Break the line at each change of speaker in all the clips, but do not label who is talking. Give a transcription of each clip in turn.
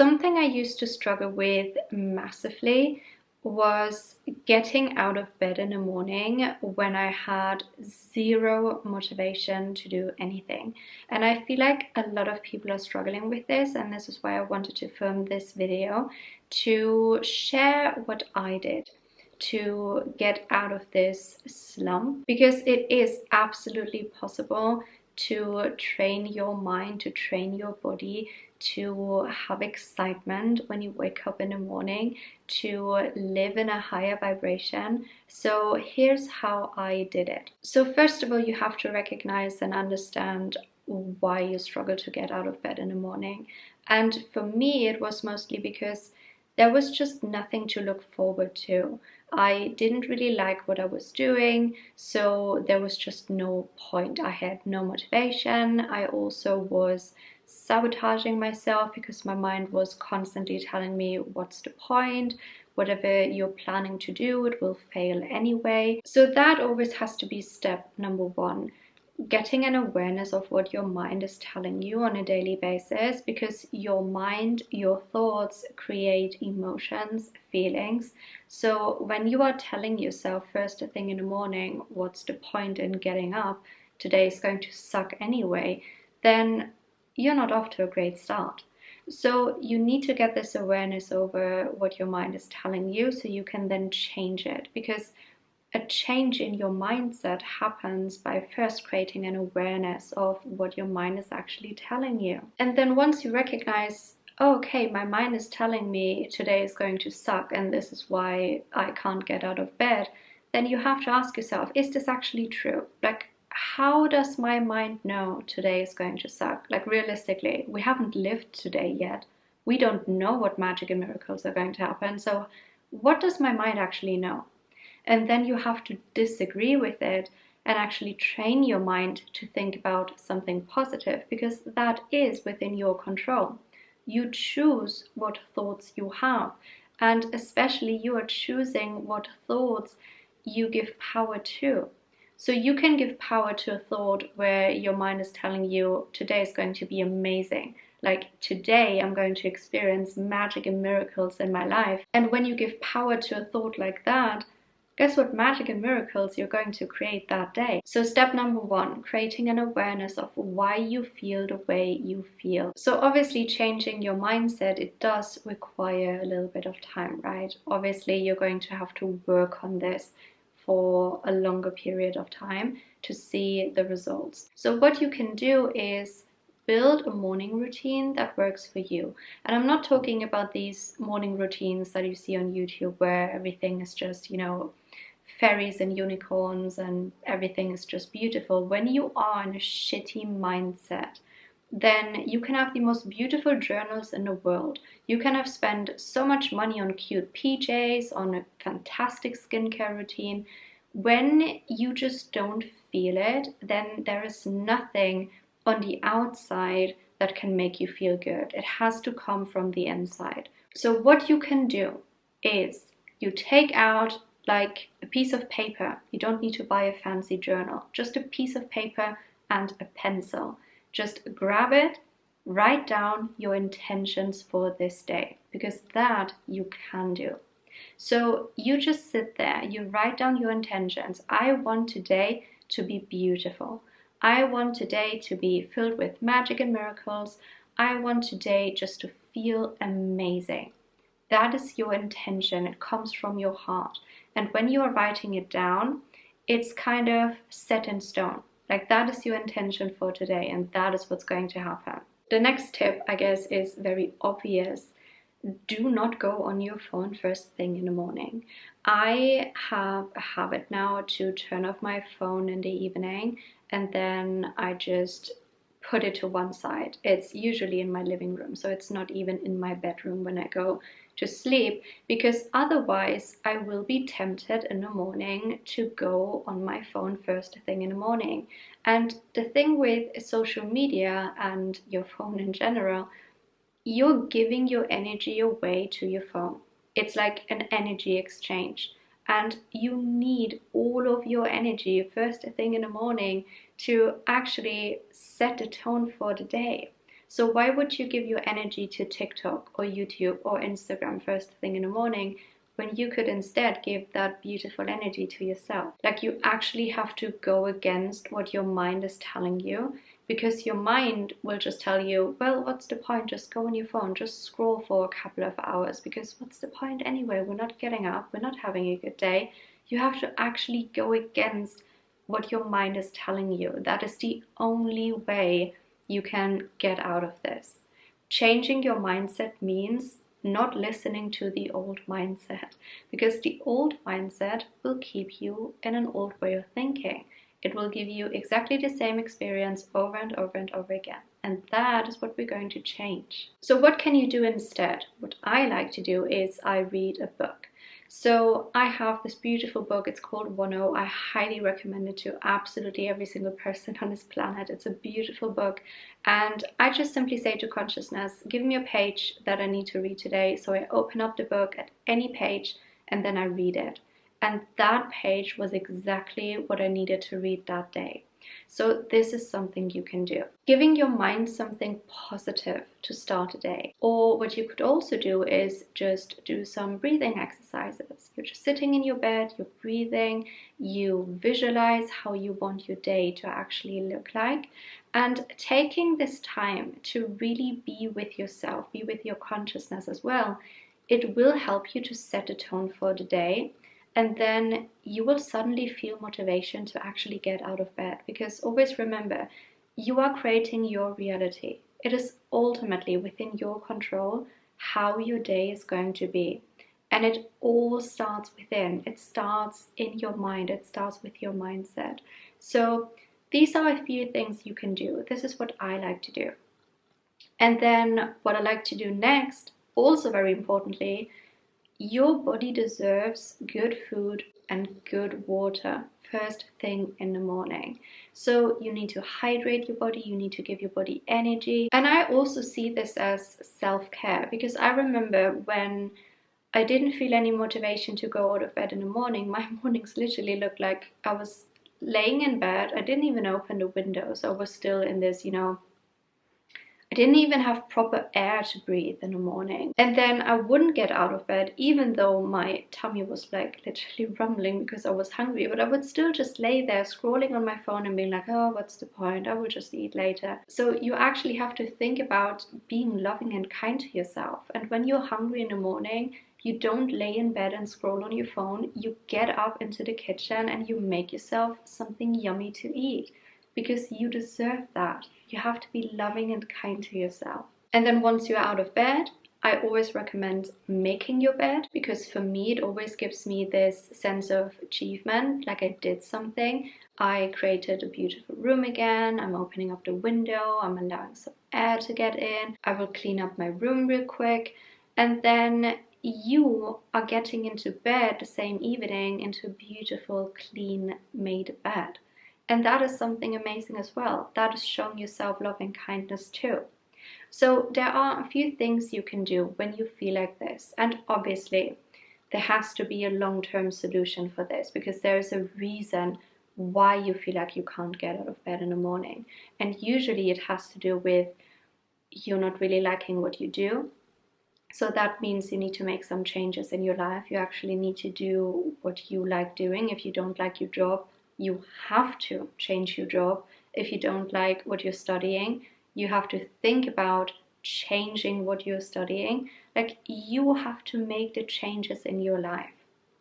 Something I used to struggle with massively was getting out of bed in the morning when I had zero motivation to do anything. And I feel like a lot of people are struggling with this, and this is why I wanted to film this video to share what I did to get out of this slump, because it is absolutely possible to train your mind, to train your body to have excitement when you wake up in the morning, to live in a higher vibration. So here's how I did it. So first of all, you have to recognize and understand why you struggle to get out of bed in the morning. And for me, it was mostly because there was just nothing to look forward to. I didn't really like what I was doing, so there was just no point. I had no motivation. I also was sabotaging myself because my mind was constantly telling me, what's the point? Whatever you're planning to do, it will fail anyway. So that always has to be step number one. Getting an awareness of what your mind is telling you on a daily basis, because your mind, your thoughts create emotions, feelings. So when you are telling yourself first thing in the morning, what's the point in getting up? Today is going to suck anyway, then you're not off to a great start. So you need to get this awareness over what your mind is telling you so you can then change it, because a change in your mindset happens by first creating an awareness of what your mind is actually telling you. And then once you recognize, oh, okay, my mind is telling me today is going to suck and this is why I can't get out of bed, then you have to ask yourself, is this actually true? Like, how does my mind know today is going to suck? Like, realistically, we haven't lived today yet. We don't know what magic and miracles are going to happen. So what does my mind actually know? And then you have to disagree with it and actually train your mind to think about something positive, because that is within your control. You choose what thoughts you have, and especially you are choosing what thoughts you give power to. So you can give power to a thought where your mind is telling you today is going to be amazing. Like, today I'm going to experience magic and miracles in my life. And when you give power to a thought like that, guess what magic and miracles you're going to create that day? So step number one, creating an awareness of why you feel the way you feel. So obviously changing your mindset, it does require a little bit of time, right? Obviously you're going to have to work on this for a longer period of time to see the results. So what you can do is build a morning routine that works for you. And I'm not talking about these morning routines that you see on YouTube where everything is just, fairies and unicorns and everything is just beautiful. When you are in a shitty mindset, then you can have the most beautiful journals in the world. You can have spent so much money on cute PJs, on a fantastic skincare routine. When you just don't feel it, then there is nothing on the outside that can make you feel good. It has to come from the inside. So what you can do is you take out like a piece of paper. You don't need to buy a fancy journal, just a piece of paper and a pencil. Just grab it, write down your intentions for this day, because that you can do. So you just sit there, you write down your intentions. I want today to be beautiful. I want today to be filled with magic and miracles. I want today just to feel amazing. That is your intention. It comes from your heart. And when you are writing it down, it's kind of set in stone. Like, that is your intention for today, and that is what's going to happen. The next tip, I guess, is very obvious. Do not go on your phone first thing in the morning. I have a habit now to turn off my phone in the evening, and then I just put it to one side. It's usually in my living room, so it's not even in my bedroom when I go to sleep, because otherwise I will be tempted in the morning to go on my phone first thing in the morning. And the thing with social media and your phone in general, you're giving your energy away to your phone. It's like an energy exchange. And you need all of your energy first thing in the morning to actually set the tone for the day. So why would you give your energy to TikTok or YouTube or Instagram first thing in the morning when you could instead give that beautiful energy to yourself? Like, you actually have to go against what your mind is telling you, because your mind will just tell you, well, what's the point? Just go on your phone, just scroll for a couple of hours, because what's the point anyway? We're not getting up, we're not having a good day. You have to actually go against what your mind is telling you. That is the only way you can get out of this. Changing your mindset means not listening to the old mindset, because the old mindset will keep you in an old way of thinking. It will give you exactly the same experience over and over and over again. And that is what we're going to change. So what can you do instead? What I like to do is I read a book. So I have this beautiful book, it's called ONEO. I highly recommend it to absolutely every single person on this planet. It's a beautiful book. And I just simply say to consciousness, give me a page that I need to read today. So I open up the book at any page and then I read it. And that page was exactly what I needed to read that day. So this is something you can do. Giving your mind something positive to start a day. Or what you could also do is just do some breathing exercises. You're just sitting in your bed, you're breathing, you visualize how you want your day to actually look like. And taking this time to really be with yourself, be with your consciousness as well, it will help you to set a tone for the day. And then you will suddenly feel motivation to actually get out of bed, because always remember, you are creating your reality. It is ultimately within your control how your day is going to be. And it all starts within. It starts in your mind. It starts with your mindset. So these are a few things you can do. This is what I like to do. And then what I like to do next, also very importantly, your body deserves good food and good water first thing in the morning. So you need to hydrate your body, you need to give your body energy. And I also see this as self-care, because I remember when I didn't feel any motivation to go out of bed in the morning, my mornings literally looked like I was laying in bed. I didn't even open the windows. I was still in this, I didn't even have proper air to breathe in the morning. And then I wouldn't get out of bed, even though my tummy was like literally rumbling because I was hungry. But I would still just lay there scrolling on my phone and being like, oh, what's the point? I will just eat later. So you actually have to think about being loving and kind to yourself. And when you're hungry in the morning, you don't lay in bed and scroll on your phone. You get up into the kitchen and you make yourself something yummy to eat, because you deserve that. You have to be loving and kind to yourself. And then once you're out of bed, I always recommend making your bed, because for me, it always gives me this sense of achievement, like I did something. I created a beautiful room again. I'm opening up the window. I'm allowing some air to get in. I will clean up my room real quick. And then you are getting into bed the same evening into a beautiful, clean made bed. And that is something amazing as well. That is showing yourself love and kindness too. So there are a few things you can do when you feel like this. And obviously, there has to be a long-term solution for this, because there is a reason why you feel like you can't get out of bed in the morning. And usually it has to do with you're not really liking what you do. So that means you need to make some changes in your life. You actually need to do what you like doing. If you don't like your job, you have to change your job. If you don't like what you're studying, you have to think about changing what you're studying. Like, you have to make the changes in your life.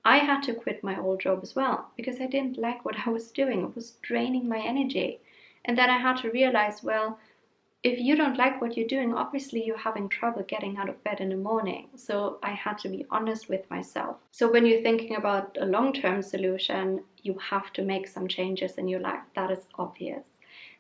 I had to quit my old job as well, because I didn't like what I was doing. It was draining my energy. And then I had to realize, well, if you don't like what you're doing, obviously you're having trouble getting out of bed in the morning. So I had to be honest with myself. So when you're thinking about a long-term solution, you have to make some changes in your life. That is obvious.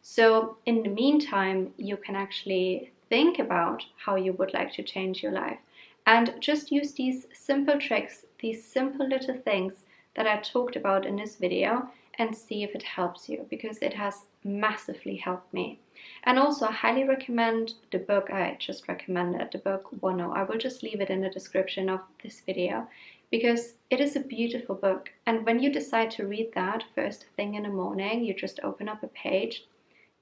So in the meantime, you can actually think about how you would like to change your life, and just use these simple tricks, these simple little things that I talked about in this video, and see if it helps you, because it has massively helped me. And also, I highly recommend the book I just recommended, the book ONEO. I will just leave it in the description of this video, because it is a beautiful book. And when you decide to read that first thing in the morning, you just open up a page,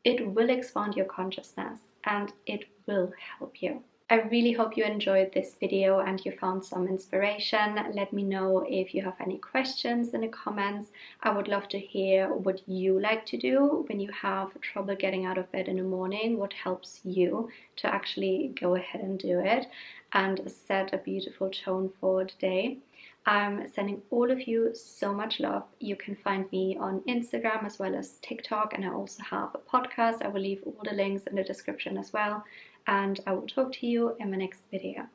it will expand your consciousness. and it will help you. I really hope you enjoyed this video and you found some inspiration. Let me know if you have any questions in the comments. I would love to hear what you like to do when you have trouble getting out of bed in the morning, what helps you to actually go ahead and do it and set a beautiful tone for the day. I'm sending all of you so much love. You can find me on Instagram as well as TikTok, and I also have a podcast. I will leave all the links in the description as well, and I will talk to you in my next video.